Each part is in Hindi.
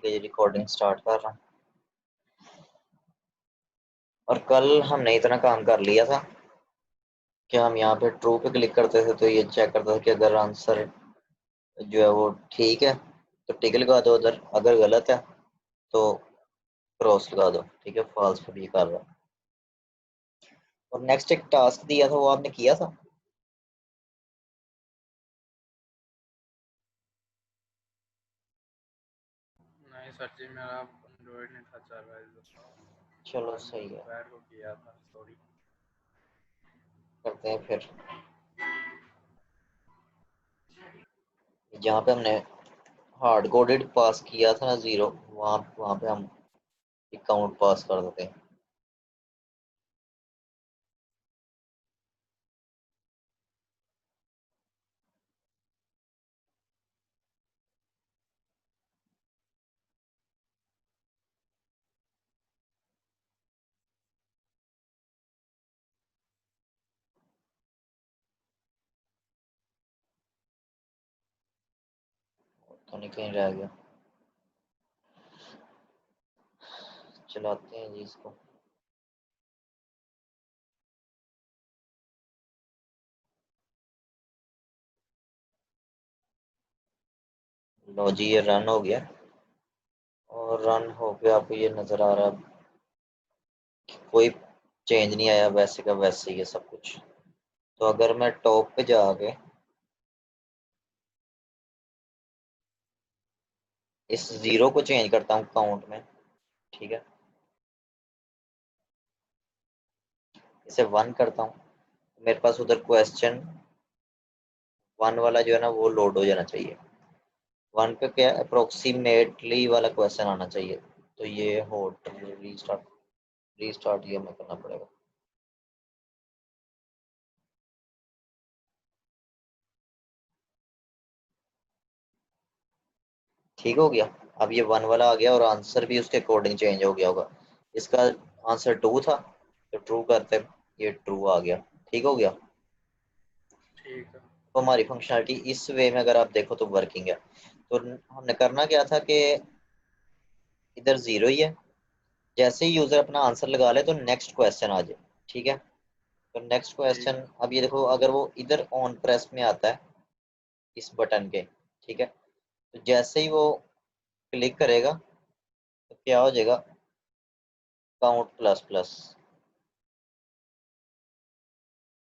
है जी, रिकॉर्डिंग स्टार्ट कर रहा हूँ। और कल हमने इतना काम कर लिया था कि हम यहाँ पे ट्रू पे क्लिक करते थे तो ये चेक करता था कि अगर आंसर जो है वो ठीक है तो टिक लगा दो, उधर अगर गलत है तो क्रॉस लगा दो। ठीक है, फॉल्स पे भी कर रहा हूँ। और नेक्स्ट एक टास्क दिया था, वो आपने किया था? नहीं सर जी, मेरा एंड्रॉइड नहीं था चल रहा है। चलो सही है, दोपहर को किया था, सॉरी। करते हैं फिर। जहाँ पे हमने हार्ड कोडेड पास किया था ना 0, वहाँ वहाँ पे हम काउंट पास कर देते हैं। तो नहीं कहीं रह गया, चलाते हैं जी इसको। लो जी, ये रन हो गया। और रन हो गया, आपको ये नजर आ रहा है कोई चेंज नहीं आया, वैसे का वैसे ही है सब कुछ। तो अगर मैं टॉप पे जाके इस 0 को चेंज करता हूँ काउंट में, ठीक है, इसे 1 करता हूँ, मेरे पास उधर क्वेश्चन 1 वाला जो है ना वो लोड हो जाना चाहिए। 1 पे क्या अप्रोक्सीमेटली वाला क्वेश्चन आना चाहिए। तो ये होट रीस्टार्ट ये हमें करना पड़ेगा। ठीक हो गया। अब ये 1 वाला आ गया और आंसर भी उसके अकॉर्डिंग चेंज हो गया होगा। इसका आंसर 2 था तो ट्रू करते, ये ट्रू आ गया। ठीक हो गया। ठीक है। तो हमारी फंक्शनलिटी इस वे में अगर आप देखो तो वर्किंग है। तो हमने करना क्या था कि इधर 0 ही है, जैसे ही यूजर अपना आंसर लगा ले तो नेक्स्ट क्वेश्चन आ जाए। ठीक है, तो नेक्स्ट ठीक क्वेश्चन, अब ये देखो अगर वो इधर ऑन प्रेस में आता है इस बटन के, ठीक है, तो जैसे ही वो क्लिक करेगा तो क्या हो जाएगा, काउंट प्लस प्लस।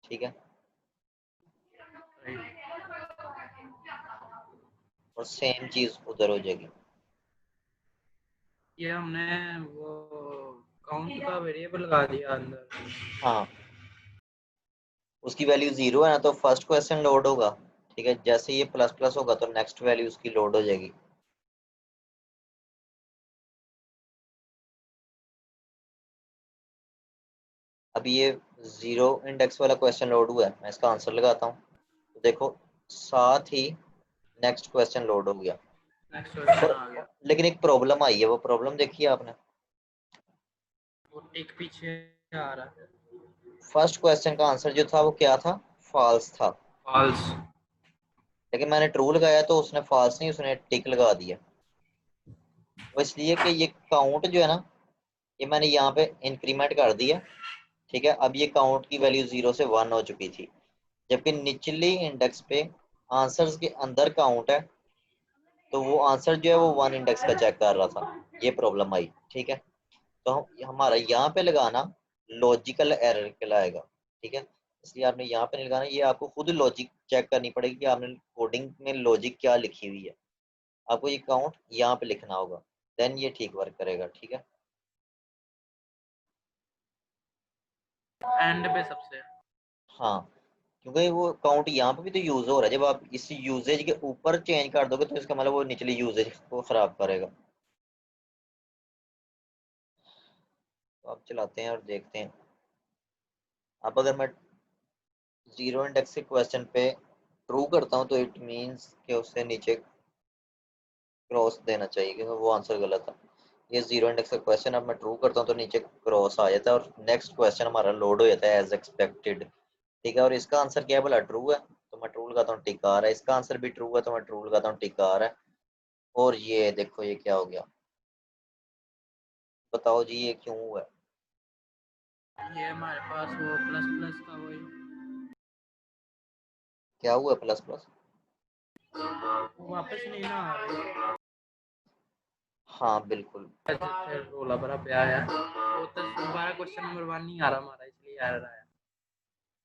ठीक है, है। और सेम चीज उधर हो जाएगी। ये हमने वो काउंट का वेरिएबल लगा दिया अंदर। हाँ, उसकी वैल्यू 0 है ना, तो फर्स्ट क्वेश्चन लोड होगा। ठीक है, जैसे ये प्लस प्लस होगा तो नेक्स्ट वैल्यू उसकी लोड हो जाएगी। अब ये 0 इंडेक्स वाला क्वेश्चन लोड हुआ है, मैं इसका आंसर लगाता हूँ तो देखो साथ ही नेक्स्ट क्वेश्चन लोड हो गया। नेक्स्ट क्वेश्चन आ गया। लेकिन एक प्रॉब्लम आई है, वो प्रॉब्लम देखी है आपने? वो टिक पीछे आ रहा है। फर्स्ट क्वेश्चन का आंसर जो था वो क्या था, फॉल्स था। फॉल्स। लेकिन मैंने ट्रू लगाया तो उसने फॉल्स नहीं, उसने टिक लगा दिया। वो इसलिए कि ये काउंट जो है ना, ये मैंने यहाँ पे इंक्रीमेंट कर दिया। ठीक है, अब ये काउंट की वैल्यू 0 से 1 हो चुकी थी, जबकि निचली इंडेक्स पे आंसर्स के अंदर काउंट है, तो वो आंसर जो है वो 1 इंडेक्स का चेक कर रहा था। ये प्रॉब्लम आई। ठीक है, तो हमारा यहाँ पे लगाना लॉजिकल एरर कहलाएगा। ठीक है, इसलिए आपने यहाँ पे नहीं लगाना, ये आपको खुद लॉजिक चेक करनी पड़ेगी कि आपने कोडिंग में लॉजिक क्या लिखी हुई है। आपको ये काउंट यहाँ पे लिखना होगा, देन ये ठीक वर्क करेगा। ठीक है, एंड पे सबसे। हाँ, क्योंकि वो काउंट यहाँ पे भी तो यूज हो रहा है। जब आप इस यूजेज के ऊपर चेंज कर दोगे तो इसका मतलब वो निचली यूजेज को खराब करेगा। तो आप चलाते हैं और देखते हैं। अब अगर मैं 0 इंडेक्स के क्वेश्चन पे ट्रू करता हूँ तो इट मीन्स कि उससे नीचे क्रॉस देना चाहिए, क्योंकि वो आंसर गलत है। ये 0 इंडेक्स का क्वेश्चन, अब मैं ट्रू करता हूँ तो नीचे क्रॉस आ जाता है और नेक्स्ट क्वेश्चन हमारा लोड हो जाता है एज एक्सपेक्टेड। ठीक है, और इसका आंसर क्या है बोला, ट्रू है, तो मैं ट्रू लगाता हूँ, टिक आ रहा है। इसका आंसर भी ट्रू है तो मैं ट्रू लगाता हूँ, टिक आ रहा है। और ये देखो ये क्या हो गया, बताओ जी ये क्यों हुआ? ये हमारे पास वो प्लस प्लस का वही क्या हुआ प्लस प्लस? वापस नहीं ना आ रही। हाँ बिल्कुल। फिर रोला भरा पे आया वो तो दोबारा क्वेश्चन नंबर 1 नहीं आ रहा हमारा, इसलिए आ रहा है।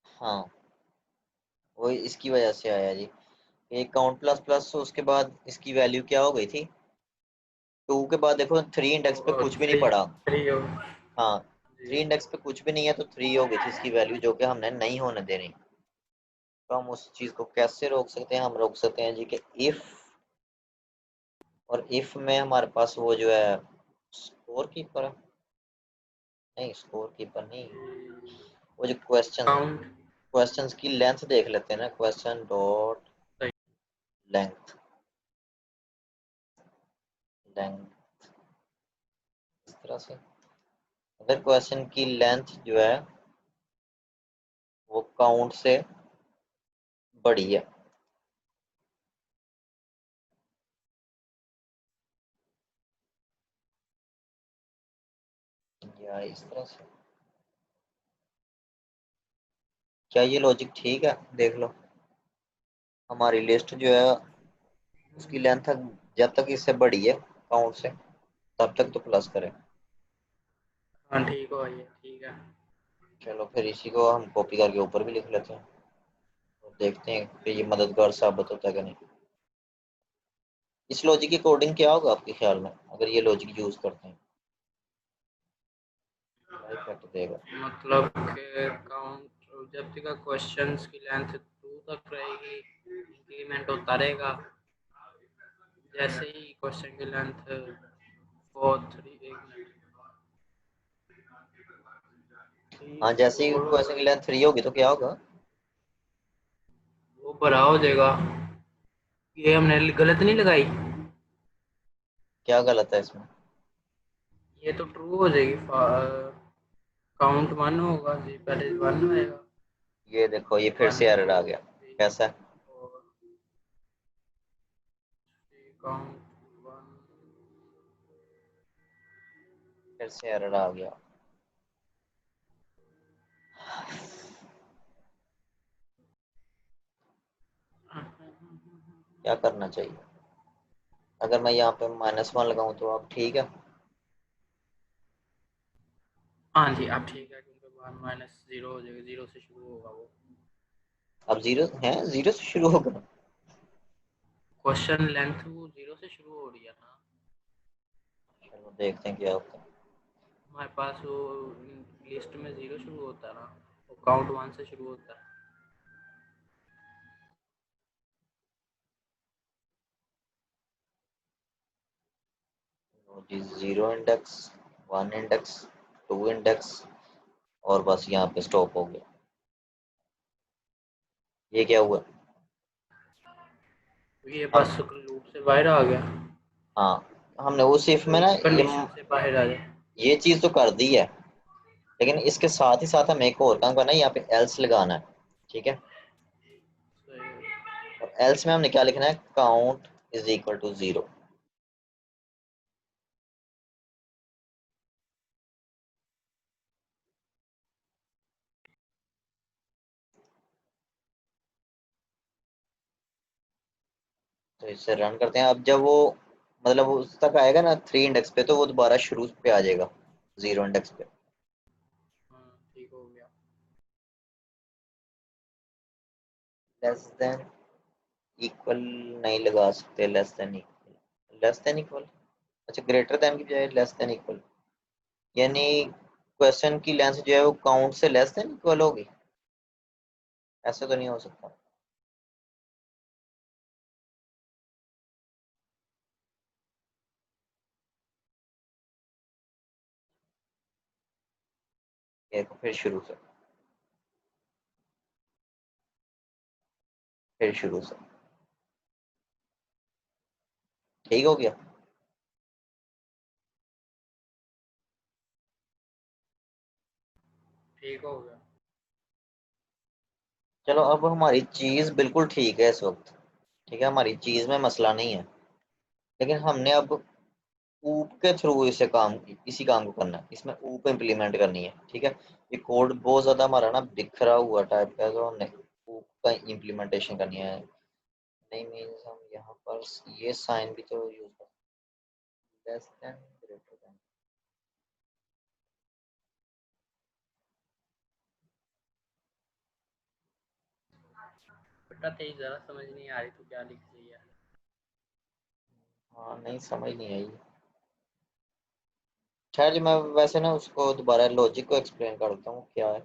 हाँ वही इसकी वजह से आया जी। एक काउंट प्लस प्लस, उसके बाद इसकी वैल्यू क्या हो गई थी? 2 के बाद देखो 3 इंडेक्स पे कुछ भी नहीं थ्री पड़ा। थ्री हो हाँ जी। 3 इंडेक्स पे कुछ भी नहीं है तो 3 हो गई थी इसकी वैल्यू, जो कि हमने नहीं होने देनी। तो हम उस चीज को कैसे रोक सकते हैं? हम रोक सकते हैं जी कि इफ, और इफ में हमारे पास वो जो है स्कोर कीपर है, नहीं स्कोर कीपर नहीं, वो जो काउंट क्वेश्चंस की लेंथ देख लेते हैं ना, क्वेश्चन डॉट लेंथ, लेंथ इस तरह से। अगर क्वेश्चन की लेंथ जो है वो काउंट से बड़ी है, या इस तरह से, क्या ये लॉजिक ठीक है? देख लो हमारी लिस्ट जो है उसकी लेंथ जब तक इससे बड़ी है काउंट से, तब तक तो प्लस करें। हाँ ठीक हो ये ठीक है। चलो फिर इसी को हम कॉपी करके ऊपर भी लिख लेते हैं और देखते हैं कि ये मददगार साबित होता है कि नहीं। इस लॉजिक के अकॉर्डिंग क्या होगा आपके ख्याल में अगर ये लॉजिक यूज करते हैं? क्या इफेक्ट देगा? मतलब कि काउंट जब तक क्वेश्चंस की लेंथ 2 तक रहेगी इंक्रीमेंट होता रहेगा। जैसे ही क्वेश्चन की लेंथ 4 3 एक मिनट हाँ 3 जैसे ही 4 क्वेश्चन की लेंथ 3 होगी तो क्या होगा? वो बड़ा हो जाएगा। ये हमने गलत नहीं लगाई। क्या गलत है इसमें? ये तो ट्रू हो जाएगी। काउंट 1 होगा जी, पहले 1 आएगा। ये देखो ये फिर 1 से एरर 2 आ गया। 3 कैसा? 4 काउंट 1। फिर से एरर आ गया। क्या करना चाहिए? अगर मैं यहाँ पे -1 लगाऊं तो अब ठीक है? हाँ जी अब ठीक है, क्योंकि 1 माइनस 0 हो जाएगा, 0 से शुरू होगा वो। अब जीरो है, जीरो से शुरू होगा? क्वेश्चन लेंथ वो 0 से शुरू हो रही है ना। चलो देखते हैं क्या होता है। हमारे पास वो लिस्ट में 0 शुरू होता है ना, वो काउंट 1 से शुरू होता है। तो जी 0 इंडेक्स, 1 इंडेक्स, 2 इंडेक्स, और बस यहाँ पे स्टॉप हो गया। ये क्या हुआ? तो ये हम, बस लूप से बाहर आ गया। हाँ हमने उस इफ में कोई ना कंडीशन से बाहर आ जाए। ये चीज तो कर दी है, लेकिन इसके साथ ही साथ हमें एक और काम करना है, यहाँ पे एल्स लगाना है। ठीक है? और एल्स में हमने क्या लिखना है? Count is equal to 0। तो इससे रन करते हैं। अब जब वो मतलब उस तक आएगा ना 3 इंडेक्स पे, तो वो दोबारा शुरू पे आ जाएगा 0 इंडेक्स पे। ठीक हो गया। लेस देन इक्वल नहीं लगा सकते, less than equal, less than equal, अच्छा ग्रेटर देन की बजाय लेस देन इक्वल, यानी क्वेश्चन की लेंथ जो है वो काउंट से लेस देन इक्वल होगी? ऐसा तो नहीं हो सकता। देखो फिर शुरू से, फिर शुरू से। ठीक हो गया? ठीक हो गया। चलो अब हमारी चीज बिल्कुल ठीक है इस वक्त। ठीक है, हमारी चीज में मसला नहीं है, लेकिन हमने अब ऊप के थ्रू इसी काम को करना है, इसमें ऊप इम्प्लीमेंट करनी है। ठीक है, ये कोड बहुत ज़्यादा हमारा ना बिखरा हुआ टाइप का, तो हमने ऊप का इम्प्लीमेंटेशन करनी है। नहीं मीन्स हम यहाँ पर ये साइन भी तो यूज कर, लेस देन ग्रेटर देन। बेटा तेरी जरा समझ नहीं आ रही तो क्या लिख रही है? हाँ नहीं समझ नहीं आई। खैर जी, मैं वैसे ना उसको दोबारा लॉजिक को एक्सप्लेन करता हूँ क्या है।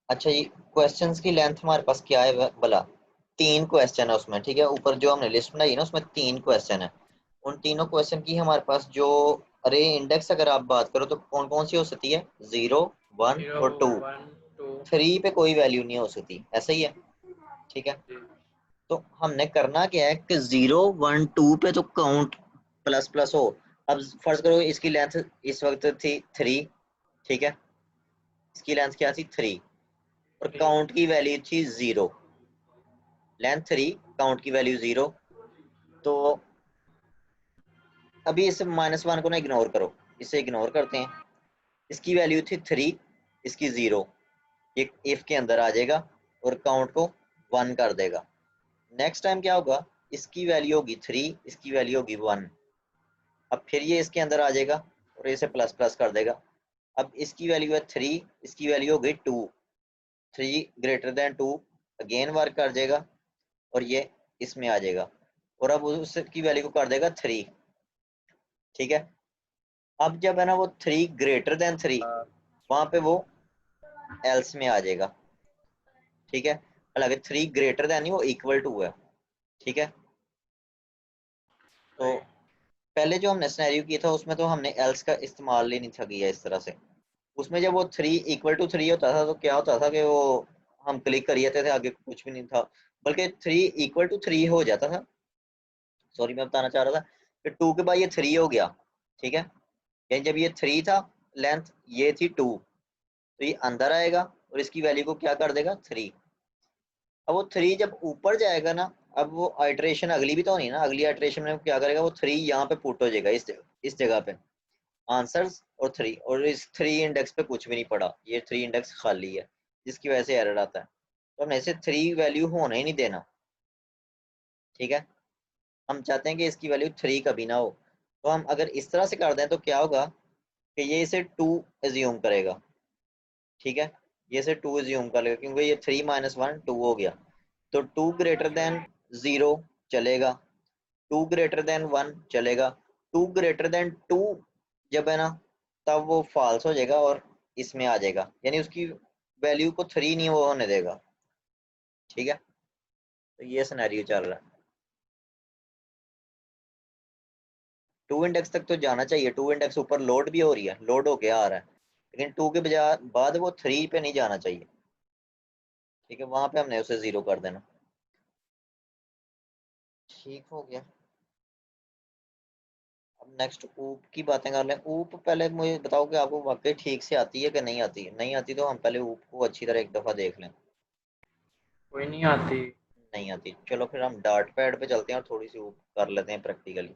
अच्छा, ये क्वेश्चंस की लेंथ हमारे पास क्या है भला? 3 क्वेश्चन है उसमें। ठीक है, ऊपर जो हमने लिस्ट बनाई है ना उसमें 3 क्वेश्चन है। उन तीनों क्वेश्चन की हमारे पास जो अरे इंडेक्स अगर आप बात करो तो कौन कौन सी हो सकती है? 0, 1 0 और 2। 1 2। 3 पे कोई वैल्यू नहीं हो सकती, ऐसा ही है। ठीक है, तो हमने करना क्या है कि 0, 1, 2 पे तो काउंट प्लस प्लस हो। अब फर्ज करो इसकी लेंथ इस वक्त थी 3। ठीक है, इसकी लेंथ क्या थी? 3, और काउंट की वैल्यू थी 0। लेंथ 3, काउंट की वैल्यू 0। तो अभी इस -1 को ना इग्नोर करो, इसे इग्नोर करते हैं। इसकी वैल्यू थी 3, इसकी 0। ये इफ के अंदर आ जाएगा और काउंट को 1 कर देगा। नेक्स्ट टाइम क्या होगा? इसकी वैल्यू होगी 3, इसकी वैल्यू होगी 1। अब फिर ये इसके अंदर आ जाएगा और इसे प्लस प्लस कर देगा। अब इसकी वैल्यू है 3, इसकी वैल्यू हो गई 2। 3 ग्रेटर देन 2 अगेन वर्क कर जाएगा और ये इसमें आ जाएगा, और अब उसकी वैल्यू को कर देगा 3। ठीक है, अब जब है ना वो 3 ग्रेटर देन 3, वहां पे वो एल्स में आ जाएगा। ठीक है, हालांकि 3 ग्रेटर देन नहीं, वो इक्वल टू है। ठीक है, तो पहले जो हमने सिनेरियो किया था उसमें तो हमने एल्स का इस्तेमाल ही नहीं था किया इस तरह से। उसमें जब वो 3 इक्वल टू 3 होता था तो क्या होता था कि वो हम क्लिक कर जाते थे, आगे कुछ भी नहीं था, बल्कि 3 इक्वल टू 3 हो जाता था। सॉरी, मैं बताना चाह रहा था कि 2 के बाद ये 3 हो गया। ठीक है, यानी जब ये 3 था लेंथ, ये थी 2, तो ये अंदर आएगा और इसकी वैल्यू को क्या कर देगा? 3। अब वो 3 जब ऊपर जाएगा ना, अब वो आइट्रेशन अगली भी तो होनी है ना, अगली आइट्रेशन में क्या करेगा? वो 3 यहाँ पे पुट हो जाएगा इस जगह पे आंसर्स और 3, और इस 3 इंडेक्स पे कुछ भी नहीं पड़ा, ये 3 इंडेक्स खाली है, जिसकी वजह से एरर आता है। तो हमने इसे 3 वैल्यू होने ही नहीं देना। ठीक है, हम चाहते हैं कि इसकी वैल्यू 3 कभी ना हो। तो हम अगर इस तरह से कर दें तो क्या होगा कि ये इसे 2 एज्यूम करेगा। ठीक है, ये इसे 2 एज्यूम कर लेगा क्योंकि ये 3 - 1 2 हो गया। तो 2 ग्रेटर देन 0 चलेगा, 2 ग्रेटर देन 1 चलेगा, 2 ग्रेटर देन 2 जब है ना, तब वो फॉल्स हो जाएगा और इसमें आ जाएगा, यानी उसकी वैल्यू को 3 नहीं वो होने देगा। ठीक है, तो ये सिनेरियो चल रहा है। 2 इंडेक्स तक तो जाना चाहिए, 2 इंडेक्स ऊपर लोड भी हो रही है, लोड होके आ रहा है, लेकिन 2 के बजाय बाद वो 3 पे नहीं जाना चाहिए। ठीक है, वहां पे हमने उसे 0 कर देना। ठीक हो गया। अब नेक्स्ट ऊप की बातें कर लें। ऊप पहले मुझे बताओ कि आपको वाकई ठीक से आती है कि नहीं आती है? नहीं आती तो हम पहले ऊप को अच्छी तरह एक दफा देख लें। कोई नहीं आती। नहीं आती, चलो फिर हम डार्ट पैड पे चलते हैं और थोड़ी सी ऊप कर लेते हैं प्रैक्टिकली।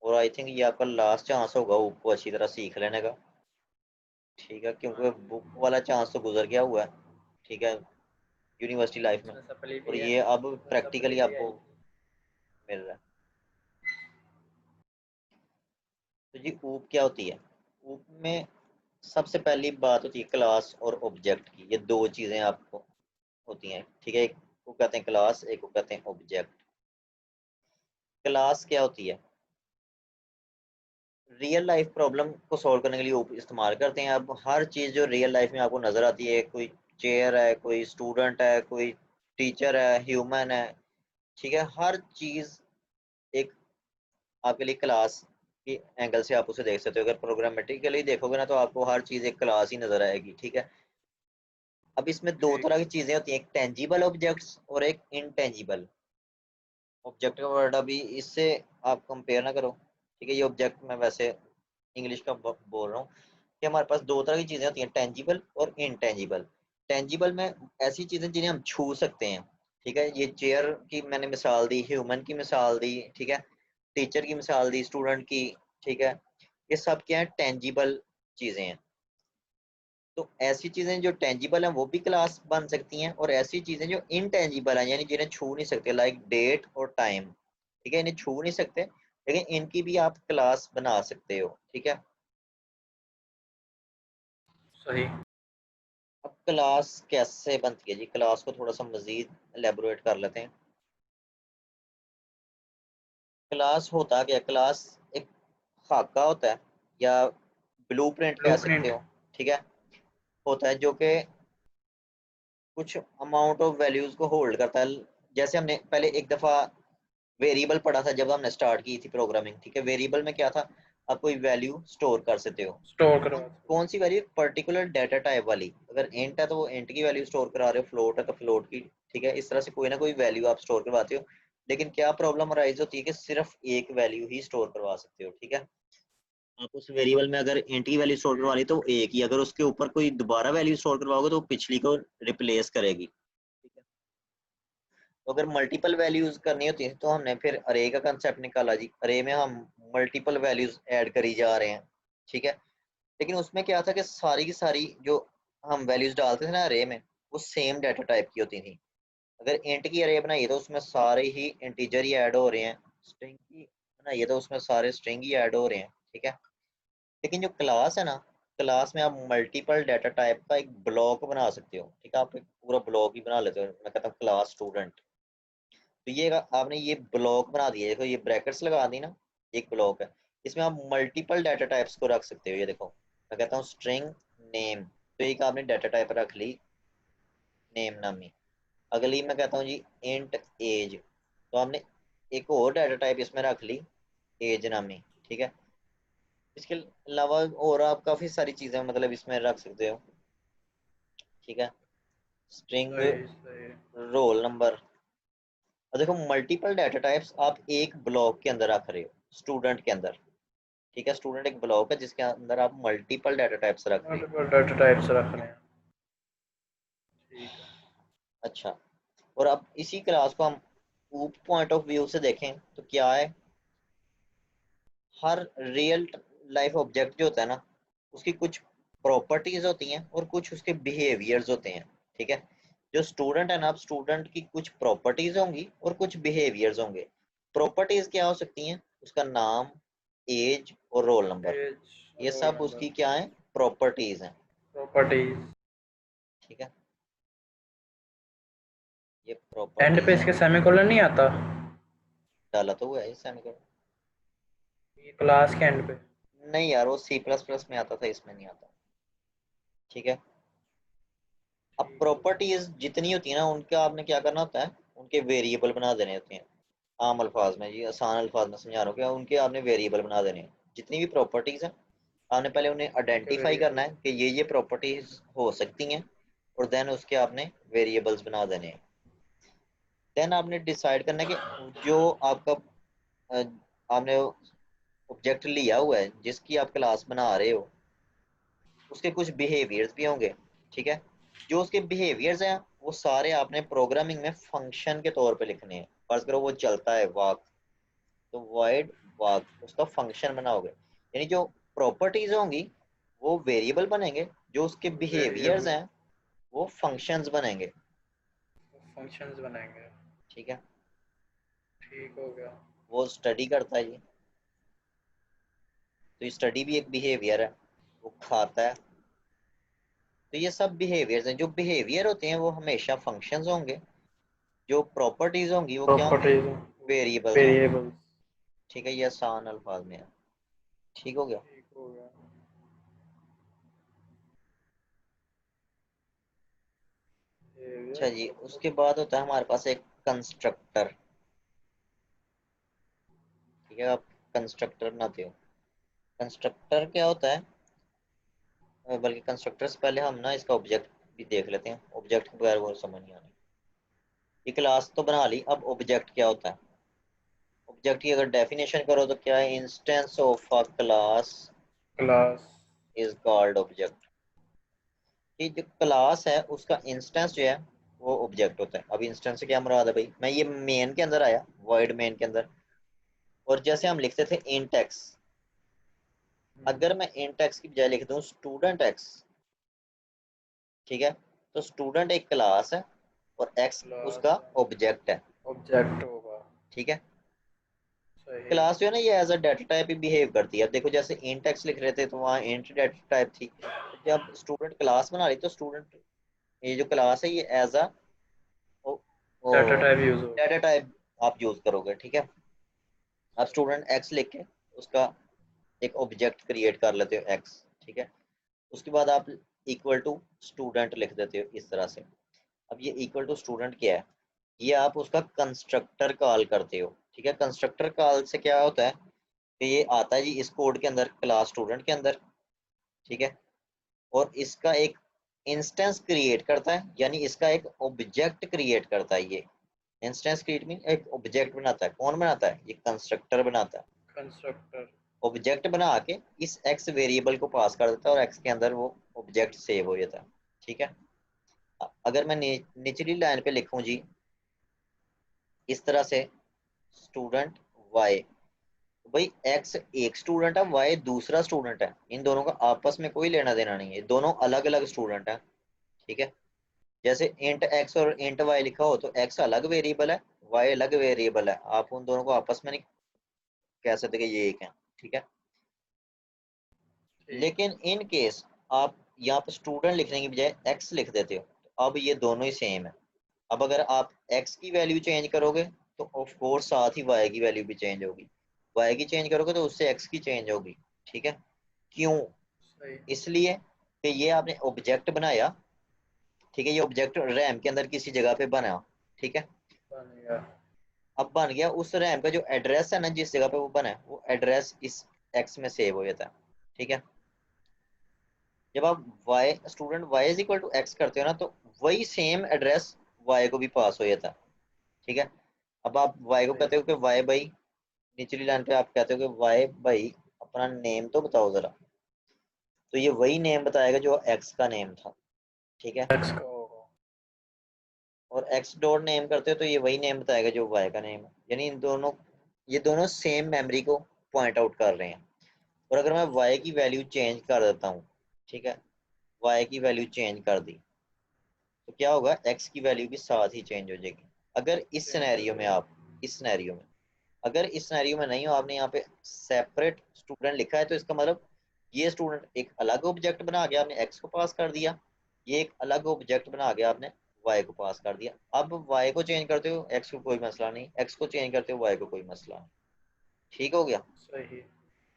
और आई थिंक ये आपका लास्ट चांस होगा ऊप को अच्छी तरह सीख लेने का। ठीक है, क्योंकि बुक वाला चांस तो गुजर गया हुआ है। ठीक है, यूनिवर्सिटी लाइफ में, उसमें सप्ली और भी है, ये अब उसमें सप्ली प्रैक्टिकली भी आपको आएगी। मिल रहा है। तो जी ऊप क्या होती है? ऊप में सबसे पहली बात होती है क्लास और ऑब्जेक्ट की। ये दो चीजें आपको होती हैं। ठीक है, एक को कहते हैं क्लास, एक को कहते हैं ऑब्जेक्ट। क्लास क्या होती है? रियल लाइफ प्रॉब्लम को सॉल्व करने के लिए इस्तेमाल करते हैं। अब हर चीज जो रियल लाइफ में आपको नजर आती है, कोई चेयर है, कोई स्टूडेंट है, कोई टीचर है, ह्यूमन है, ठीक है, हर चीज एक आपके लिए क्लास के एंगल से आप उसे देख सकते हो। अगर प्रोग्रामेटिकली देखोगे ना तो आपको हर चीज एक क्लास ही नजर आएगी। ठीक है, अब इसमें दो तरह की चीजें होती हैं, एक टेंजिबल ऑब्जेक्ट्स और एक इनटेंजिबल ऑब्जेक्ट। का वर्ड अभी इससे आप कंपेयर ना करो। ठीक है, ये ऑब्जेक्ट मैं वैसे इंग्लिश का बोल रहा हूँ कि हमारे पास दो तरह की चीजें होती हैं, टेंजिबल और इनटेंजिबल। टेंजिबल में ऐसी चीजें जिन्हें हम छू सकते हैं, ठीक है। ये चेयर की मैंने मिसाल दी, ह्यूमन की मिसाल दी, ठीक है, टीचर की मिसाल दी, स्टूडेंट की, ठीक है। ये सब क्या है, टेंजिबल चीजें हैं। तो ऐसी चीजें जो टेंजिबल हैं वो भी क्लास बन सकती हैं, और ऐसी चीजें जो इनटेंजिबल हैं यानी जिन्हें छू नहीं सकते, लाइक डेट और टाइम, ठीक है, इन्हें छू नहीं सकते लेकिन इनकी भी आप क्लास बना सकते हो, ठीक है। सही। अब क्लास कैसे बनती है जी, क्लास को थोड़ा सा मजीद एलेबोरेट कर लेते हैं। क्लास होता क्या, क्लास एक खाका होता है या ब्लूप्रिंट कह सकते ब्लूप्रिंट। हो, ठीक है। होता है जो कि कुछ अमाउंट ऑफ वैल्यूज को होल्ड करता है। जैसे हमने पहले एक दफा वेरिएबल पढ़ा था जब हमने स्टार्ट की थी प्रोग्रामिंग, ठीक है। वेरिएबल में क्या था, आप कोई वैल्यू स्टोर कर सकते हो। स्टोर करवा कौन सी वैल्यू, पर्टिकुलर डाटा टाइप वाली। अगर इंट है तो वो इंट की वैल्यू स्टोर करा रहे हो, फ्लोट है तो फ्लोट की, ठीक है। इस तरह से कोई ना कोई वैल्यू आप स्टोर करवाते हो। लेकिन क्या प्रॉब्लम अराइज होती है कि सिर्फ एक वैल्यू ही स्टोर करवा सकते हो, ठीक है। आप उस वेरिएबल में अगर इंट की वैल्यू स्टोर करवा ली तो एक ही, अगर उसके ऊपर कोई दोबारा वैल्यू स्टोर करवाओगे तो वो पिछली को रिप्लेस करेगी, ठीक है। तो अगर मल्टीपल वैल्यूज करनी होती है तो हमने फिर अरे का कंसेप्ट निकाला जी। अरे में हम मल्टीपल वैल्यूज ऐड करी जा रहे हैं, ठीक है। लेकिन उसमें क्या था कि सारी की सारी जो हम वैल्यूज डालते थे ना अरे में, वो सेम डाटा टाइप की होती थी। अगर इंट की अरे बनाइए तो उसमें सारे ही इंटीजर ही ऐड हो रहे हैं, स्ट्रिंग की बनाइए तो उसमें सारे स्ट्रिंग ही ऐड हो रहे हैं, ठीक है। लेकिन जो क्लास है ना, क्लास में आप मल्टीपल डाटा टाइप का एक ब्लॉक बना सकते हो, ठीक है। आप एक पूरा ब्लॉक ही बना लेते हो। मैं कहता हूँ क्लास स्टूडेंट, तो ये आपने ये ब्लॉक बना दिया, देखो ये ब्रैकेट्स लगा दी ना, एक ब्लॉक है। इसमें आप मल्टीपल डाटा टाइप्स को रख सकते हो। ये देखो मैं कहता हूँ स्ट्रिंग नेम, तो एक आपने डाटा टाइप रख ली नेम नामी। अगली मैं कहता हूँ जी इंट एज, तो हमने एक और डाटा टाइप इसमें रख ली एज नामी, ठीक है। इसके अलावा और आप काफी सारी चीजें मतलब इसमें रख सकते हो, ठीक है। स्ट्रिंग सही सही। Roll number. और देखो मल्टीपल डाटा टाइप्स आप एक ब्लॉक के अंदर रख रहे हो, स्टूडेंट के अंदर, ठीक है। स्टूडेंट एक ब्लॉक है जिसके अंदर आप मल्टीपल डाटा टाइप्स रख रहे हो। मल्टीपल डाटा टाइप्स रख रहे हैं। ठीक है। अच्छा, और अब इसी क्लास को हम पॉइंट ऑफ व्यू से देखें तो क्या है, हर रियल लाइफ ऑब्जेक्ट जो होता है ना, उसकी कुछ प्रॉपर्टीज होती हैं और कुछ उसके बिहेवियर्स होते हैं, ठीक है। जो स्टूडेंट है ना, अब स्टूडेंट की कुछ प्रॉपर्टीज होंगी और कुछ बिहेवियर्स होंगे। प्रॉपर्टीज क्या हो सकती हैं, उसका नाम, एज और रोल नंबर, एज, ये रोल सब नंबर, उसकी क्या है, प्रॉपर्टीज हैं, प्रॉपर्टीज। ठीक है। ये एंड पे प्रॉपर्टीज हैं। इसके सेमीकोलन नहीं आता? डाला तो हुआ है इस सेमीकोलन। ये क्लास के एंड पे। नहीं यार, वो सी प्लस प्लस में आता था, इसमें नहीं आता, ठीक है। अब ठीक हो गया। प्रॉपर्टीज जितनी होती है ना, उनका आपने क्या करना होता है, उनके वेरिएबल बना देने होते हैं। आम अल्फाज में जी, आसान अल्फाज में समझा रहा हूँ, क्या उनके आपने वेरिएबल बना देने हैं। जितनी भी प्रॉपर्टीज हैं आपने पहले उन्हें उनके आइडेंटिफाई करना वेरिएबल। है कि ये प्रॉपर्टीज हो सकती हैं, और देन उसके आपने वेरिएबल्स बना देने हैं। देन आपने डिसाइड करना है कि जो आपका अ, आपने ऑब्जेक्ट लिया हुआ है जिसकी आप क्लास बना रहे हो, उसके कुछ बिहेवियर्स भी होंगे, ठीक है। जो उसके बिहेवियर्स हैं वो सारे आपने प्रोग्रामिंग में फंक्शन के तौर पे लिखने हैं। फर्ज करो वो चलता है वॉक, तो वॉइड वॉक उसका फंक्शन बनाओगे। यानी जो प्रॉपर्टीज होंगी वो वेरिएबल बनेंगे, जो उसके बिहेवियर्स वेरिएबल। हैं वो फंक्शंस बनेंगे, फंक्शंस बनाएंगे। ठीक है। ठीक हो गया। वो स्टडी करता है जी, तो स्टडी भी एक बिहेवियर है। वो खाता है, तो ये सब बिहेवियर्स हैं। जो बिहेवियर होते हैं वो हमेशा फंक्शंस होंगे, जो प्रॉपर्टीज होंगी वो क्या होंगी, प्रॉपर्टीज। वेरिएबल्स होंगी, वेरिएबल्स। ठीक है। ये आसान अल्फाज में है, ठीक हो गया। ठीक हो गया। अच्छा behavior, जी, उसके property। बाद होता है हमारे पास एक कंस्ट्रक्टर, ठीक है। आप कंस्ट्रक्टर बनाते हो। कंस्ट्रक्टर क्या होता है, बल्कि कंस्ट्रक्टर से पहले हम ना इसका ऑब्जेक्ट भी देख लेते हैं। ऑब्जेक्ट के बगैर वो समझ नहीं आनी। ये क्लास तो बना ली, अब ऑब्जेक्ट क्या होता है। ऑब्जेक्ट की अगर डेफिनेशन करो तो क्या है, instance of a class class. Is called object. कि जो क्लास है उसका इंस्टेंस जो है वो ऑब्जेक्ट होता है। अब इंस्टेंस से क्या मुराद है भाई, मैं ये मेन के अंदर आया, वॉइड मेन के अंदर, और जैसे हम लिखते थे इंट एक्स, अगर मैं इंट एक्स की बजाय लिख दूं स्टूडेंट एक्स, ठीक है, तो स्टूडेंट एक क्लास है और एक्स क्लास उसका ऑब्जेक्ट है, ऑब्जेक्ट होगा। ठीक है। सही। क्लास जो है ना ये एज अ डाटा टाइप ही बिहेव करती है। अब देखो जैसे इंट एक्स लिख रहे थे तो वहाँ इंट डाटा टाइप थी, जब स्टूडेंट क्लास बना रही तो स्टूडेंट ये जो क्लास है ये as a data type use होगा। डाटा टाइप आप यूज करोगे, ठीक है। आप सही। स्टूडेंट एक्स लिख के उसका एक ऑब्जेक्ट क्रिएट कर लेते हो एक्स, ठीक है। उसके बाद आप इक्वल टू स्टूडेंट लिख देते हो इस तरह से। अब ये इक्वल टू स्टूडेंट क्या है, ये आप उसका कंस्ट्रक्टर कॉल करते हो, ठीक है। कंस्ट्रक्टर कॉल से क्या होता है कि ये आता है जी इस कोड के अंदर क्लास स्टूडेंट के अंदर, ठीक है, और इसका एक इंस्टेंस क्रिएट करता है, यानी इसका एक ऑब्जेक्ट क्रिएट करता है। ये इंस्टेंस क्रिएट मीन एक ऑब्जेक्ट बनाता है। कौन बनाता है, ये कंस्ट्रक्टर बनाता है। कंस्ट्रक्टर। ऑब्जेक्ट बना के इस एक्स वेरिएबल को पास कर देता है और एक्स के अंदर वो ऑब्जेक्ट सेव हो जाता है, ठीक है। अगर मैं निचली लाइन पे लिखूं जी इस तरह से स्टूडेंट वाई, तो भाई एक्स एक स्टूडेंट है, वाई दूसरा स्टूडेंट है, इन दोनों का आपस में कोई लेना देना नहीं है, दोनों अलग अलग स्टूडेंट हैं, ठीक है। जैसे इंट एक्स और इंट वाई लिखा हो तो एक्स अलग वेरिएबल है, वाई अलग वेरिएबल है, आप उन दोनों को आपस में नहीं कह सकते कि ये एक है, ठीक है। ठीक। लेकिन इन केस आप यहाँ पे स्टूडेंट लिखने की बजाय एक्स लिख देते हो तो अब ये दोनों ही सेम है। अब अगर आप एक्स की वैल्यू चेंज करोगे तो ऑफ कोर्स साथ ही वाई की वैल्यू भी चेंज होगी, वाई की चेंज करोगे तो उससे एक्स की चेंज होगी, ठीक है। क्यों, सही। इसलिए कि ये आपने ऑब्जेक्ट बनाया, ठीक है, ये ऑब्जेक्ट रैम के अंदर किसी जगह पे बना, ठीक है। बन गया। अब बन गया, उस रैम का जो एड्रेस है ना जिस जगह पे वो बना है वो एड्रेस इस एक्स में सेव हो जाता है, ठीक है। जब आप y student y is equal to x करते हो ना तो वही सेम एड्रेस y को भी पास हो जाता है, ठीक है। अब आप y को सही। कहते हो कि y भाई, निचली लाइन पे आप कहते हो कि y भाई अपना नेम तो बताओ जरा, तो ये वही नेम बताएगा जो x का नेम था, ठीक है। एक्स का होगा। और x डॉट नेम करते हो तो ये वही नेम बताएगा जो y का नेम है, यानी इन दोनों, ये दोनों सेम मेमोरी को पॉइंट आउट कर रहे हैं। और अगर मैं y की वैल्यू चेंज कर देता हूँ, ठीक है, y की वैल्यू चेंज कर दी तो क्या होगा, x की वैल्यू भी साथ ही चेंज हो जाएगी। अगर इस चेंज हो सिनेरियो में जाएगी। आप, इस सिनेरियो में अगर इस सिनेरियो में नहीं हो, आपने यहाँ पे सेपरेट स्टूडेंट लिखा है तो इसका मतलब ये स्टूडेंट एक अलग ऑब्जेक्ट बना के आपने x को पास कर दिया, ये एक अलग ऑब्जेक्ट बना के आपने y को पास कर दिया। अब y को चेंज करते हो x को कोई मसला नहीं, x को चेंज करते हो y को कोई मसला नहीं, ठीक हो गया। सही।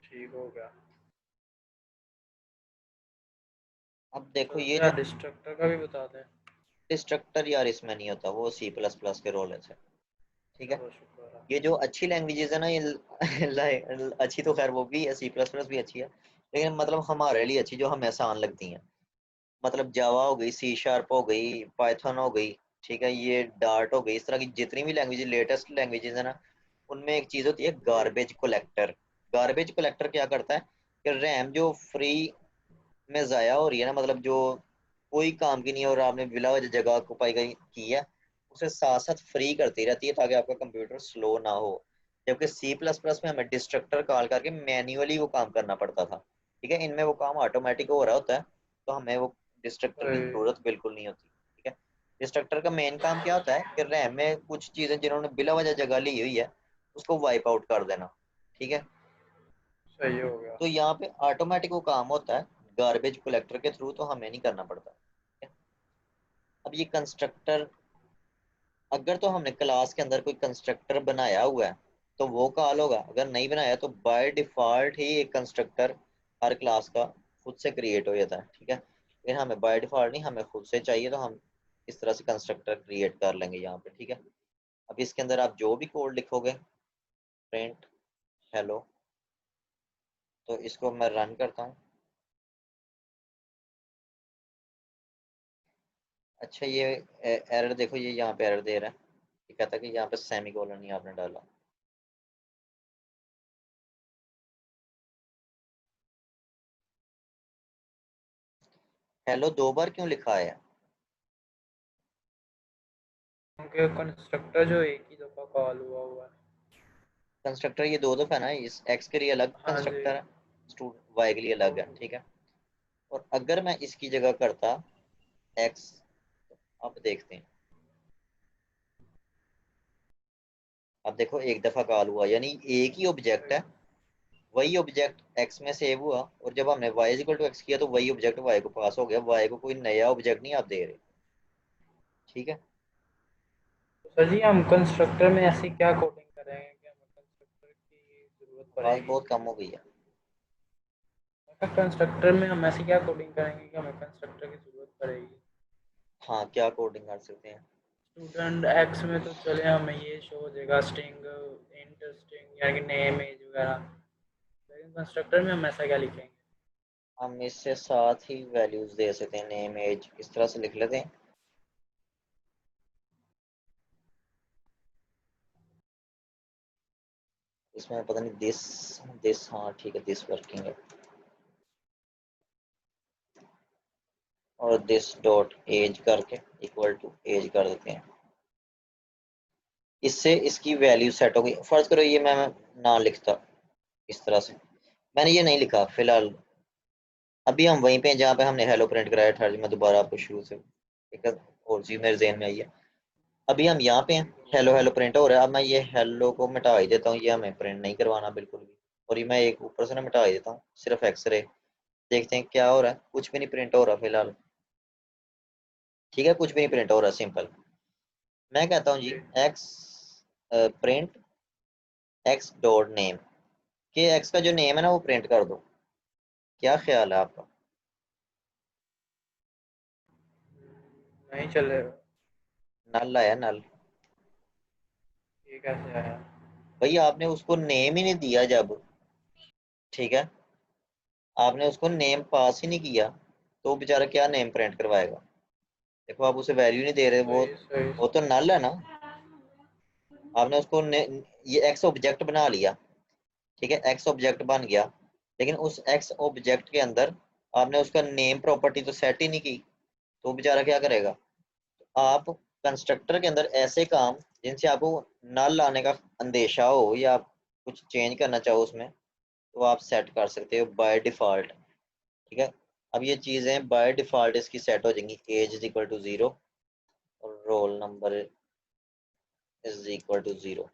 ठीक हो गया। अब देखो चलो ये क्या जो डिस्ट्रक्टर का भी बता दें। डिस्ट्रक्टर यार इसमें नहीं होता, वो सी प्लस प्लस के रोल है, ठीक है। चलो शुक्र है। ये जो अच्छी लैंग्वेजेस है ना ये अच्छी तो खैर वो भी है, सी प्लस प्लस भी अच्छी है, लेकिन मतलब हमारे लिए अच्छी जो हमें आसान लगती हैं, मतलब जावा हो गई, सी शार्प हो गई, पाइथन हो गई, ठीक है, ये डार्ट हो गई, इस तरह की जितनी भी लैंग्वेज लेटेस्ट लैंग्वेजेस है ना उनमें एक चीज होती है जी। Garbage collector. गार्बेज कलेक्टर क्या करता है कि रैम जो फ्री में जाया हो रही है ना, मतलब जो कोई काम की नहीं है और आपने बिला वजह जगह ऑक्युपाई की है, उसे साथ साथ फ्री करती रहती है ताकि आपका कंप्यूटर स्लो ना हो। जबकि सी प्लस प्लस में हमें डिस्ट्रक्टर कॉल करके मैन्युअली वो काम करना पड़ता था, ठीक है, इनमें वो काम ऑटोमेटिक हो रहा होता है तो हमें वो डिस्ट्रक्टर की सही। जरूरत बिल्कुल नहीं होती, ठीक है। डिस्ट्रक्टर का मेन काम क्या होता है कि रैम में कुछ चीजें जिन्होंने बिला वजह जगह ली हुई है उसको वाइप आउट कर देना, ठीक है। सही हो गया। तो यहाँ पे ऑटोमेटिक वो काम होता है गार्बेज कलेक्टर के थ्रू, तो हमें नहीं करना पड़ता, ठीक है? अब ये कंस्ट्रक्टर, अगर तो हमने क्लास के अंदर कोई कंस्ट्रक्टर बनाया हुआ है तो वो कॉल होगा, अगर नहीं बनाया तो बाय डिफॉल्ट ही एक कंस्ट्रक्टर हर क्लास का खुद से क्रिएट हो जाता है, ठीक है। लेकिन हमें बाय डिफॉल्ट नहीं, हमें खुद से चाहिए तो हम इस तरह से कंस्ट्रक्टर क्रिएट कर लेंगे यहाँ पे, ठीक है। अब इसके अंदर आप जो भी कोड लिखोगे, प्रिंट हेलो, तो इसको मैं रन करता हूँ। अच्छा ये एरर देखो, ये यहाँ पे एरर दे रहा है, ये कहता है कि यहाँ पे सेमी कोलन नहीं आपने डाला। हेलो 2 बार क्यों लिखा है? क्योंकि कंस्ट्रक्टर जो एक ही दफ़ा कॉल हुआ है। कंस्ट्रक्टर ये 2 दफा है ना, इस एक्स के लिए अलग हाँ जी। कंस्ट्रक्टर है, स्टूडेंट वाई के लिए अलग है, ठीक है। और अगर मैं इसकी जगह करता एक्स, अब देखते हैं, अब देखो एक दफा कॉल हुआ, यानी एक ही ऑब्जेक्ट है, वही ऑब्जेक्ट एक्स में सेव हुआ, और जब हमने y इक्वल टू एक्स किया तो वही ऑब्जेक्ट y को पास हो गया, y को कोई नया ऑब्जेक्ट नहीं आप दे रहे, ठीक है। सर जी हम कंस्ट्रक्टर में ऐसी क्या कोडिंग करेंगे कि हमें कंस्ट्रक्टर की ज़रूरत आवाज पड़ेगी? बहुत कम हो गई है। कंस्ट्रक्टर में हम ऐसी क्या कोडिंग करेंगे कि हमें कंस्ट्रक्टर की ज़रूरत पड़ेगी? हाँ, क्या कोडिंग कर सकते हैं? स्टूडेंट एक्स में तो चले हमें ये शो हो जाएगा स्ट्रिंग, इंट स्ट्रिंग यानी कि नेम एज वगैरह, लेकिन कंस्ट्रक्टर में हम ऐसा क्या लिखेंगे? हम इससे साथ ही वैल्यूज दे सकते हैं, नेम एज इस तरह से लिख लेते हैं। इसमें पता नहीं दिस, दिस, हाँ ठीक है, दिस वर्किंग है। और दिस डॉट एज करके इक्वल टू एज कर देते हैं। इससे इसकी वैल्यू सेट हो गई। फर्ज करो ये मैं ना लिखता इस तरह से, मैंने ये नहीं लिखा फिलहाल। अभी हम वहीं पे हैं जहाँ पे हमने हेलो प्रिंट कराया था, मैं दोबारा आपको शुरू से एक और चीज मेरे जहन में आई है। अभी हम यहाँ पे हैं, हेलो हेलो प्रिंट हो रहा है। अब मैं ये हेलो को मिटा ही देता हूँ, ये हमें प्रिंट नहीं करवाना बिल्कुल भी। और ये मैं एक ऊपर से ना मिटा ही देता हूँ, सिर्फ एक्सरे। देखते हैं क्या हो रहा है, कुछ भी नहीं प्रिंट हो रहा फिलहाल, ठीक है, कुछ भी नहीं प्रिंट हो रहा, सिंपल। मैं कहता हूँ जी x print x dot name, के एक्स का जो नेम है ना वो प्रिंट कर दो। क्या ख्याल है आपका? नहीं चलेगा। नल आया, नल। ये कैसे आया? भाई आपने उसको नेम ही नहीं दिया जब, ठीक है, आपने उसको नेम पास ही नहीं किया, तो वो बेचारा क्या नेम प्रिंट करवाएगा? देखो आप उसे वैल्यू नहीं दे रहे, वो सही सही। वो तो नल है ना। आपने उसको ये एक्स ऑब्जेक्ट बना लिया, ठीक है, एक्स ऑब्जेक्ट बन गया, लेकिन उस एक्स ऑब्जेक्ट के अंदर आपने उसका नेम प्रॉपर्टी तो सेट ही नहीं की, तो वो बेचारा क्या करेगा? आप कंस्ट्रक्टर के अंदर ऐसे काम जिनसे आपको नल लाने का अंदेशा हो, या आप कुछ चेंज करना चाहो उसमें, तो आप सेट कर सकते हो बाय डिफॉल्ट, ठीक है। अब ये चीजें बाय डिफॉल्ट इसकी सेट हो जाएंगी, एज इज इक्वल टू 0 और roll number is equal to 0,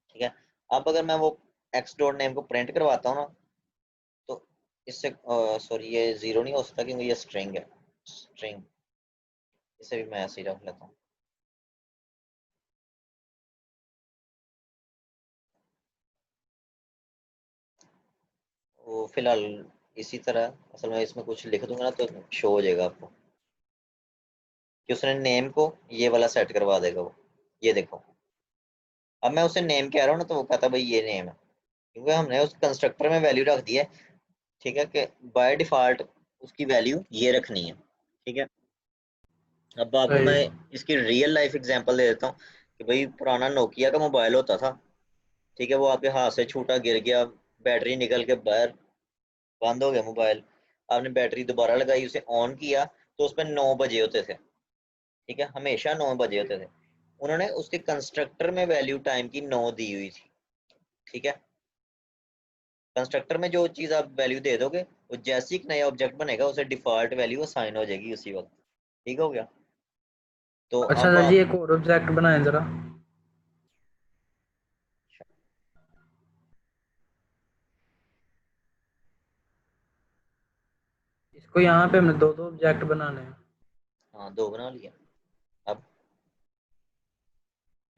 ठीक है। अब अगर मैं वो एक्स डॉट नेम को प्रिंट करवाता हूँ ना, तो इससे सॉरी ये 0 नहीं हो सकता क्योंकि ये स्ट्रिंग है, स्ट्रिंग। इसे भी मैं ऐसे ही रख लेता हूँ। वो फिलहाल इसी तरह, असल में इसमें कुछ लिख दूंगा ना तो शो हो जाएगा आपको कि उसने नेम को ये वाला सेट करवा देगा वो। ये देखो, अब मैं उसे नेम कह रहा हूँ ना तो वो कहता है भाई ये नेम है, क्योंकि हमने उस कंस्ट्रक्टर में वैल्यू रख दी है, ठीक है, कि बाय डिफॉल्ट उसकी वैल्यू ये रखनी है, ठीक है। अब आपको मैं सही। इसकी रियल लाइफ एग्जांपल दे देता हूँ कि भाई पुराना नोकिया का मोबाइल होता था, ठीक है, वो आपके हाथ से छूटा, गिर गया, बैटरी निकल के बाहर, बंद हो गया मोबाइल। आपने बैटरी दोबारा लगाई, उसे ऑन किया, तो उस पर 9 बजे होते थे, ठीक है, हमेशा 9 बजे होते थे। उन्होंने उसके कंस्ट्रक्टर में वैल्यू टाइम की 9 दी हुई थी, ठीक है। कंस्ट्रक्टर में जो चीज आप वैल्यू दे दोगे, वो जैसे ही एक नया ऑब्जेक्ट बनेगा उसे डिफॉल्ट वैल्यू असाइन हो जाएगी उसी वक्त, ठीक हो गया। तो अच्छा अब सर जी आप, एक और ऑब्जेक्ट बनाएं ज़रा। इसको यहाँ पे हमने दो दो ऑब्जेक्ट बनाने हैं। हाँ 2 बना लिया। अब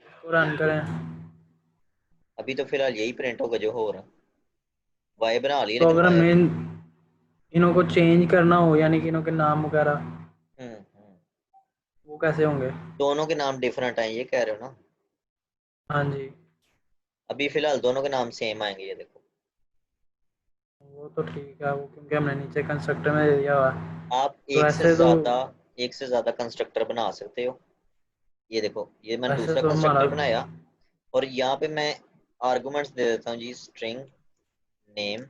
इसको रन करें। अभी तो फिलहाल यही प्रिंट होगा जो हो रहा है, वाई बना लिए तो लेकिन अगर वाई हमने अभी, इन्हों को चेंज करना हो यानी कि इन्हों के नाम वगैरह, हम्म। वो कैसे होंगे? दोनों के नाम डिफरेंट हैं ये कह रहे हो ना? हाँ जी। अभी फिलहाल दोनों के नाम सेम आएंगे, ये देखो। वो तो ठीक है, वो क्योंकि हमने नीचे कंस्ट्रक्टर में दे दिया हुआ है। आप तो ऐसे तो एक से ज्यादा कंस्ट्रक्टर बना सकते हो। ये देखो, ये मैंने ऐसे दूसरा तो हमारा कंस्ट्रक्टर बनाया, और यहाँ पे मैं आर्गुमेंट्स दे देता हूँ जी, स्ट्रिंग नेम,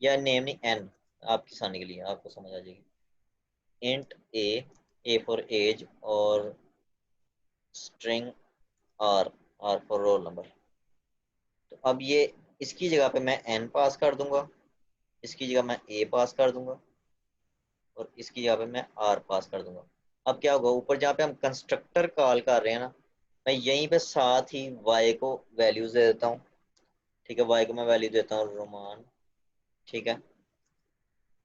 या नेम नहीं एन, आपकी आसानी के लिए आपको समझ आ जाएगी। इंट ए फॉर एज, और string r, r for roll number. तो अब ये इसकी जगह पे मैं एन पास कर दूंगा, इसकी जगह मैं ए पास कर दूंगा, और इसकी जगह पे मैं आर पास कर दूंगा। अब क्या होगा, ऊपर जहाँ पे हम कंस्ट्रक्टर कॉल कर रहे हैं ना, मैं यहीं पे साथ ही वाई को वैल्यूज दे देता हूँ। ठीक है, वाई को मैं वैल्यू देता हूँ रोमान। ठीक है,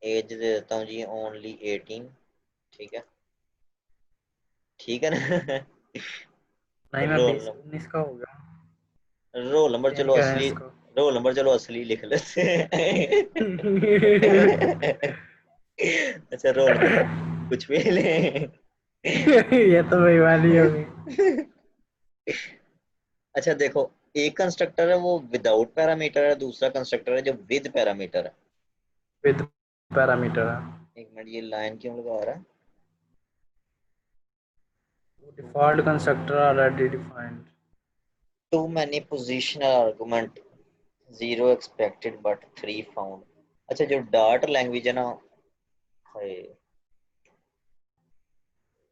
एज दे देता हूँ जी ओनली 18। ठीक है, ठीक है ना। नहीं, मैं रोल 20 19 का हो गया। रोल नंबर चेंज चलो करें असली, इसको। रोल नंबर चलो असली लिख लेते हैं। अच्छा, रोल नंबर कुछ भी ले। ये तो बेईमानी होगी। अच्छा देखो, एक कंस्ट्रक्टर है वो विदाउट पैरामीटर है, दूसरा कंस्ट्रक्टर है जो विद पैरामीटर है। विद पैरामीटर है। एक मिनट, ये लाइन क्यों लगा रहा है? Default constructor already defined. Too many positional argument, zero expected but three found. अच्छा, जो डार्ट लैंग्वेज है ना, हाय,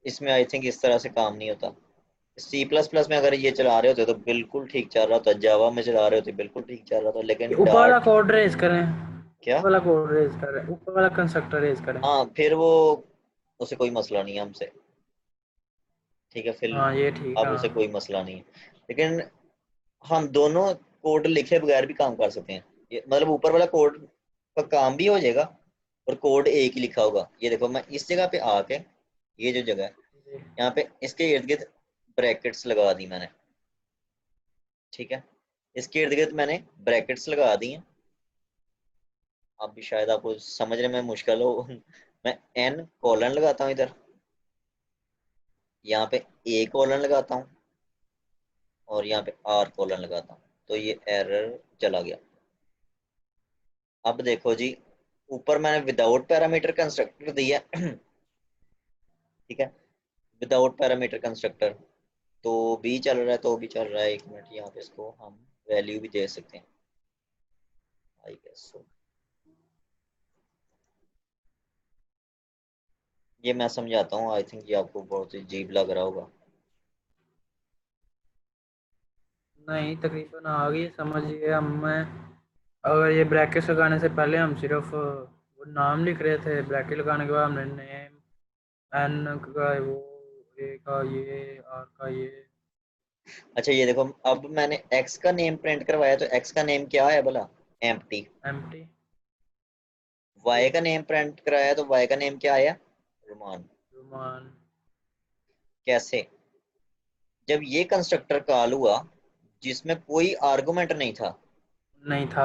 इसमें आई थिंक इस तरह से काम नहीं होता। सी प्लस प्लस में अगर ये चला रहे होते तो बिल्कुल ठीक चल रहा था, जावा में चला रहे होते बिल्कुल ठीक चल रहा था, लेकिन ऊपर वाला डार्ट। कोड रेज करें, क्या? ऊपर वाला कोड रेज करें, ऊपर वाला कंस्ट्रक्टर रेज करें। हाँ, फिर वो, उसे कोई मसला नहीं है हमसे। ठीक है, फिर हाँ ये ठीक अब है। उसे कोई मसला नहीं है, लेकिन हम दोनों कोड लिखे बगैर भी काम कर सकते हैं। ये मतलब ऊपर वाला कोड का काम भी हो जाएगा, और कोड एक ही लिखा होगा। ये देखो, मैं इस जगह पे आके, ये जो जगह है, जी। यहाँ पे इसके इर्द गिर्द ब्रैकेट्स लगा दी मैंने। ठीक है, इसके इर्द गिर्द मैंने ब्रैकेट्स लगा दी हैं। अब भी शायद आपको समझने में मुश्किल हो। मैं एन कॉलन लगाता हूँ इधर, यहाँ पे ए कॉलन लगाता हूँ, और यहाँ पे आर कॉलन लगाता हूँ, तो ये एरर चला गया। अब देखो जी, ऊपर मैंने विदाउट पैरामीटर कंस्ट्रक्टर दिया। ठीक है, विदाउट पैरामीटर कंस्ट्रक्टर तो भी चल रहा है, तो भी चल रहा है। एक मिनट, यहाँ पे इसको हम वैल्यू भी दे सकते हैं, आई गेस सो। ये मैं समझाता हूँ, आई थिंक ये आपको बहुत अजीब लग रहा होगा। नहीं, तकरीबन आ गई समझ गया मैं। अगर ये ब्रैकेट लगाने से पहले हम सिर्फ वो नाम लिख रहे थे, ब्रैकेट लगाने के बाद हमने नेम, एन का वो, ए का ये, आर का ये। अच्छा, ये देखो, अब मैंने एक्स का नेम प्रिंट करवाया, तो एक्स का नेम क्या है भला? एम्प्टी। एम्प्टी। वाई का नेम प्रिंट कराया तो वाई का नेम क्या आया? रोमान। रुमान। कैसे? जब ये कंस्ट्रक्टर कॉल हुआ जिसमें कोई आर्गुमेंट नहीं था, नहीं था।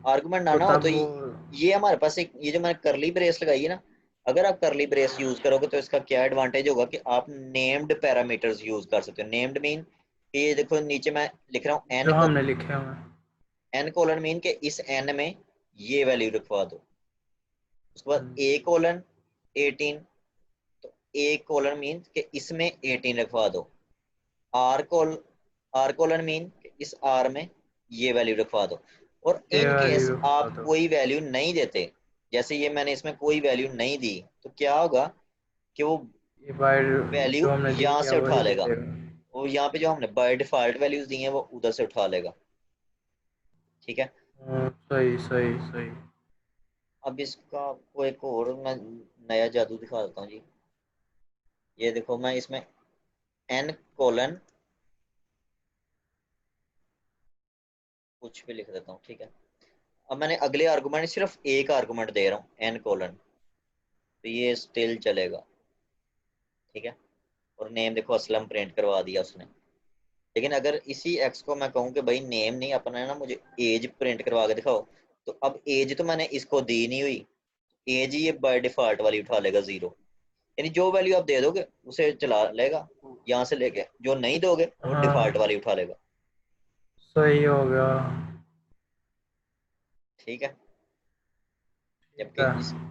आर्गुमेंट ना तो ना हो, तो तब वो ये हमारे पास एक, ये जो मैंने करली ब्रेस लगाई है ना, अगर आप करली ब्रेस यूज करोगे तो इसका क्या एडवांटेज होगा कि आप नेम्ड पैरामीटर्स यूज कर सकते हो। नेम्ड मीन, ये देखो नीचे मैं लिख रहा हूँ एन जो को, हमने लिखे हुए हैं। एन कोलन मीन के इस एन में ये वैल्यू रखवा दो। उसके बाद ए कोलन 18, तो ए कोलन मीन के इसमें 18 रखवा दो। R col r colon mean इस आर में ये वैल्यू रखवा दो। और ये इन वैल्यू केस रखवा आप दो। कोई वैल्यू नहीं देते, जैसे ये मैंने इसमें कोई वैल्यू नहीं दी, तो क्या होगा कि वो ये बाइट वैल्यू जो हमने दी यहाँ है से उठा वही दे लेगा। देगा। वो यहाँ पे जो हमने बाय डिफॉल्ट वैल्यूज दी हैं वो उधर से उठा लेगा। ठीक है, सही सही सही। अब इसका आपको एक और मैं नया जादू दिखा देता हूँ जी। ये देखो, मैं इसमें एन कोलन कुछ भी लिख देता हूँ। ठीक है, अब मैंने अगले आर्गुमेंट सिर्फ एक आर्गुमेंट दे रहा हूँ, एन कोलन, तो ये स्टिल चलेगा। ठीक है, और नेम देखो असलम प्रिंट करवा दिया उसने। लेकिन अगर इसी एक्स को मैं कहूँ कि भाई नेम नहीं अपना है ना, मुझे एज प्रिंट करवा के दिखाओ, तो अब एज तो मैंने इसको दी नहीं हुई, एज ही ये बाय डिफॉल्ट वाली उठा लेगा 0। यानी जो वैल्यू आप दे दोगे उसे चला लेगा यहाँ से लेके, जो नहीं दोगे वो डिफॉल्ट हाँ वाली उठा लेगा। सही हो गया। ठीक है, ठीक जबकि है।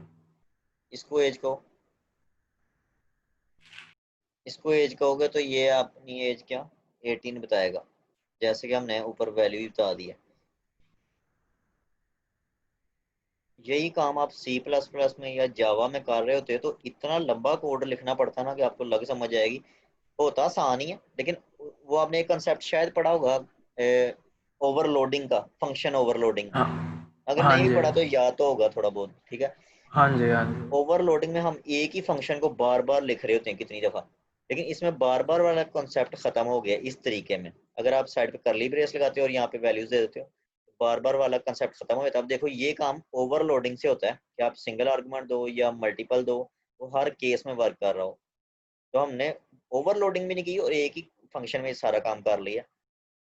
इसको एज को, इसको एज कहोगे तो ये अपनी एज क्या 18 बताएगा, जैसे कि हमने ऊपर वैल्यू ही बता दी है। यही काम आप C++ में या जावा में कर रहे होते तो इतना लंबा कोड लिखना पड़ता ना कि आपको लग समझ आएगी। होता आसान ही है, लेकिन वो आपने एक कंसेप्ट शायद पढ़ा होगा ओवरलोडिंग का, फंक्शन ओवरलोडिंग। हाँ अगर हाँ नहीं भी जी पढ़ा तो याद तो होगा थोड़ा बहुत, ठीक है। हाँ जी हाँ जी। ओवरलोडिंग में हम एक ही फंक्शन को बार बार लिख रहे होते हैं कितनी दफा, लेकिन इसमें बार बार वाला कॉन्सेप्ट खत्म हो गया इस तरीके में। अगर आप साइड पे करली ब्रेस लगाते हो और यहाँ पे वैल्यूज दे देते हो, बार बार वाला कंसेप्ट खत्म हो जाता है। अब देखो ये काम ओवरलोडिंग से होता है कि आप सिंगल आर्गुमेंट दो या मल्टीपल दो, वो हर केस में वर्क कर रहा हो। तो हमने ओवरलोडिंग भी नहीं की और एक ही फंक्शन में सारा काम कर लिया,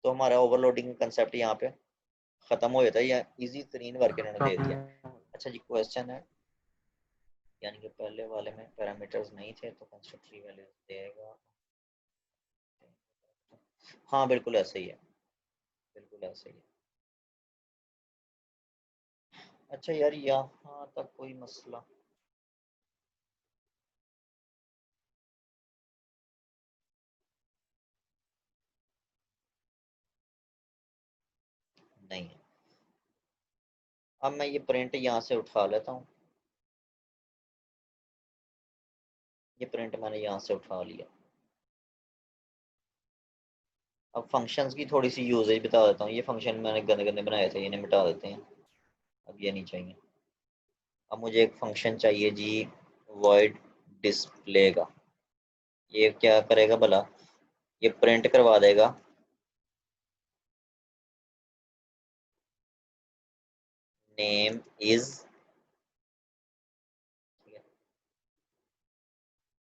तो हमारा ओवरलोडिंग कंसेप्ट यहाँ पे खत्म हो जाता है, या इजी तरीन वर्क इन्होंने दे दिया। अच्छा जी, क्वेश्चन है, यानी कि पहले वाले में पैरामीटर्स नहीं थे तो कंस्ट्रक्टरी वैल्यू देगा। हाँ बिल्कुल ऐसा ही है, बिल्कुल ऐसा ही है। अच्छा यार, यहाँ तक कोई मसला नहीं है। अब मैं ये प्रिंट यहाँ से उठा लेता हूँ, ये प्रिंट मैंने यहाँ से उठा लिया। अब फंक्शंस की थोड़ी सी यूजेज बता देता हूँ। ये फंक्शन मैंने गंदे गंदे बनाए थे, इन्हें मिटा देते हैं, अब ये नहीं चाहिए। अब मुझे एक फंक्शन चाहिए जी, वॉइड डिस्प्ले का। ये क्या करेगा भला, ये प्रिंट करवा देगा नेम इज,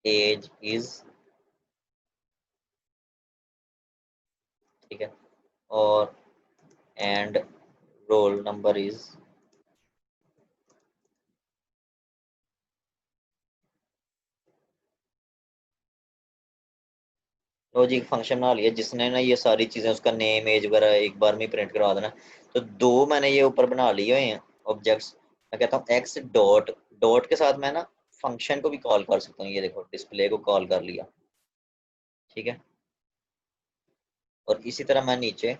एज इज, ठीक है, और and role number is. Logic function बना लिया जिसने ना ये सारी चीजें, उसका नेम एज वगैरह एक बार में प्रिंट करवा देना। तो दो मैंने ये ऊपर बना लिए हुए हैं ऑब्जेक्ट्स। मैं कहता हूँ एक्स डॉट, डॉट के साथ मैं ना फंक्शन को भी कॉल कर सकता हूँ। ये देखो डिस्प्ले को कॉल कर लिया, ठीक है। और इसी तरह मैं नीचे